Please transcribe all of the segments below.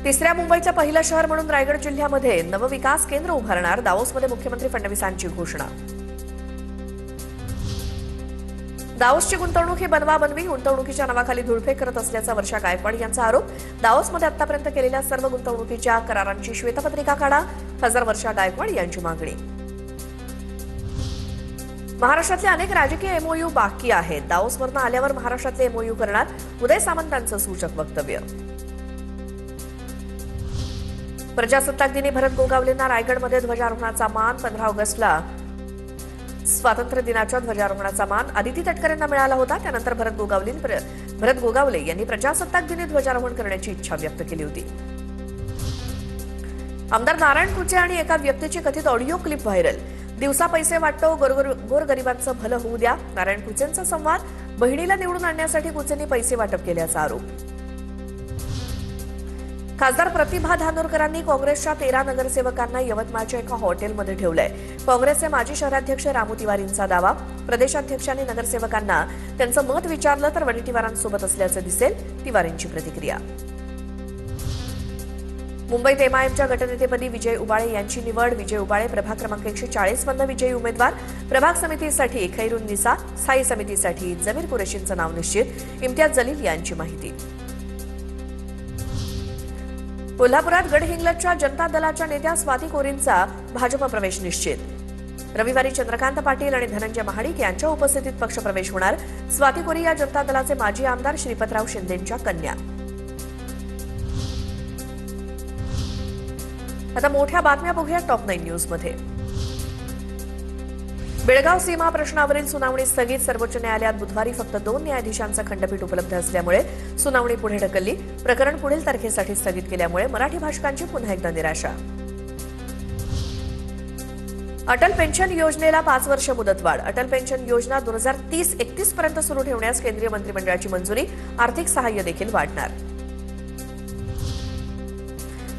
तिसऱ्या मुंबईचं पहिलं शहर म्हणून रायगड जिल्ह्यामध्ये नवविकास केंद्र उभारणार, दावोसमध्ये मुख्यमंत्री फडणवीसांची घोषणा. दावोसची गुंतवणूक ही बनवाबनवी, गुंतवणुकीच्या नावाखाली धुळफेक करत असल्याचा वर्षा गायकवाड यांचा आरोप. दावोसमध्ये आतापर्यंत केलेल्या सर्व गुंतवणुकीच्या करारांची श्वेतपत्रिका काढा, खासदार वर्षा गायकवाड यांची मागणी. महाराष्ट्रातले अनेक राजकीय एमओयू बाकी आहेत. दावोसवरून आल्यावर महाराष्ट्रातले एमओयू करणार, उदय सामंतांचं सूचक वक्तव्य. प्रजासत्ताक दिनी भरत गोगावलेंना रायगडमध्ये ध्वजारोहणाचा मान. 15 ऑगस्टला स्वातंत्र्य दिनाच्या ध्वजारोहणाचा मान आदिती तटकरेंना मिळाला होता. त्यानंतर भरत गोगावले यांनी प्रजासत्ताक दिनी ध्वजारोहण करण्याची इच्छा व्यक्त केली होती. आमदार नारायण कुचे आणि एका व्यक्तीची कथित ऑडिओ क्लिप व्हायरल. दिवसा पैसे वाटतो, गोरगरिबांचं भलं होऊ द्या. नारायण कुचेंचा संवाद. बहिणीला निवडून आणण्यासाठी कुचेंनी पैसे वाटप केल्याचा आरोप. खासदार प्रतिभा धानोरकरांनी काँग्रेसच्या 13 नगरसेवकांना यवतमाळच्या एका हॉटेलमध्ये ठेवलंय. काँग्रेसचे माजी शहराध्यक्ष रामू तिवारींचा दावा. प्रदेशाध्यक्षांनी नगरसेवकांना त्यांचं मत विचारलं तर वडेट्टीवारांसोबत असल्याचं दिसेल, तिवारींची प्रतिक्रिया. मुंबईत एमआयएमच्या गटनेतेपदी विजय उबाळे यांची निवड. विजय उबाळे प्रभाग क्रमांक 140 मधनं विजयी उमेदवार. प्रभाग समितीसाठी खैरुन्निसा, स्थायी समितीसाठी जमीर कुरेशींचं नाव निश्चित. इम्तियाज जलील यांची माहिती. कोल्हापुरात गडहिंग्लजच्या जनता दलाच्या नेत्या स्वाती कोरींचा भाजप प्रवेश निश्चित. रविवारी चंद्रकांत पाटील आणि धनंजय महाडिक यांच्या उपस्थितीत पक्षप्रवेश होणार. स्वाती कोरी या जनता दलाचे माजी आमदार श्रीपतराव शिंदेंच्या कन्या. आता मोठ्या बातम्या बघूया टॉप 9 न्यूजमध्ये. बेळगाव सीमा प्रश्नावरील सुनावणी स्थगित. सर्वोच्च न्यायालयात बुधवारी फक्त 2 न्यायाधीशांचं खंडपीठ उपलब्ध असल्यामुळे सुनावणी पुढे ढकलली. प्रकरण पुढील तारखेसाठी स्थगित केल्यामुळे मराठी भाषिकांची पुन्हा एकदा निराशा. अटल पेन्शन योजनेला 5 वर्ष मुदतवाढ. अटल पेन्शन योजना 2030-31 पर्यंत सुरू ठेवण्यास केंद्रीय मंत्रिमंडळाची मंजुरी. आर्थिक सहाय्य देखील वाढणार.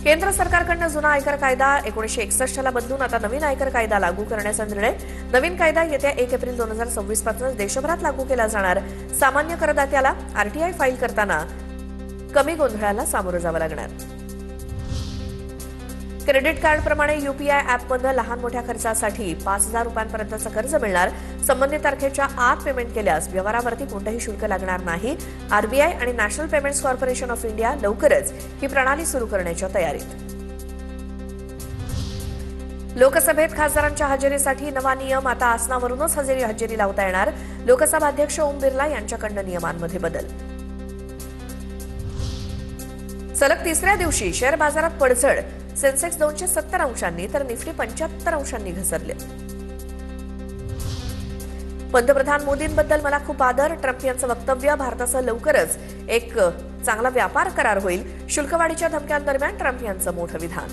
केंद्र सरकारकडून जुना आयकर कायदा 1961ला बदलून आता नवीन आयकर कायदा लागू करण्याचा निर्णय. नवीन कायदा येत्या 1 एप्रिल 2026 पासून देशभरात लागू केला जाणार. सामान्य करदात्याला आरटीआय फाईल करताना कमी गोंधळाला सामोरं जावं लागणार. क्रेडिट कार्डप्रमाणे यूपीआय ॲपमधनं लहान मोठ्या खर्चासाठी 5,000 रुपयांपर्यंतचं कर्ज मिळणार. संबंधित तारखेच्या आत पेमेंट केल्यास व्यवहारावरती कोणतंही शुल्क लागणार नाही. आरबीआय आणि national payments corporation of India लवकरच ही प्रणाली सुरू करण्याच्या तयारीत. लोकसभेत खासदारांच्या हजेरीसाठी नवा नियम. आता आसनावरूनच हजेरी लावता येणार. लोकसभा अध्यक्ष ओम बिर्ला यांच्याकडून नियमांमध्ये बदल. सलग तिसऱ्या दिवशी शेअर बाजारात पडझड. सेन्सेक्स 270 अंशांनी तर निफ्टी 75 अंशांनी घसरले. पंतप्रधान मोदींबद्दल मला खूप आदर. ट्रम्प यांचं वक्तव्य. भारतासह लवकरच एक चांगला व्यापार करार होईल. शुल्कवाढीच्या धमक्यांदरम्यान ट्रम्प यांचं मोठं विधान.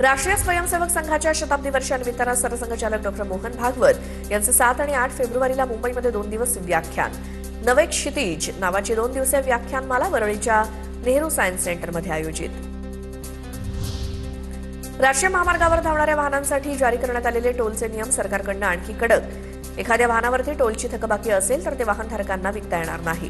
राष्ट्रीय स्वयंसेवक संघाच्या शताब्दी वर्षानिमित्तानं सरसंघचालक डॉ. मोहन भागवत यांचं 7 आणि 8 फेब्रुवारीला मुंबईमध्ये 2 दिवस व्याख्यान. नवे क्षितिज नावाची 2 दिवसीय व्याख्यानमाला वरळीच्या नेहरू सायन्स सेंटरमध्ये आयोजित. राष्ट्रीय महामार्गावर धावणाऱ्या वाहनांसाठी जारी करण्यात आलेले टोलचे नियम सरकारकडून आणखी कडक. एखाद्या वाहनावरती टोलची थकबाकी असेल तर ते वाहनधारकांना विकता येणार नाही.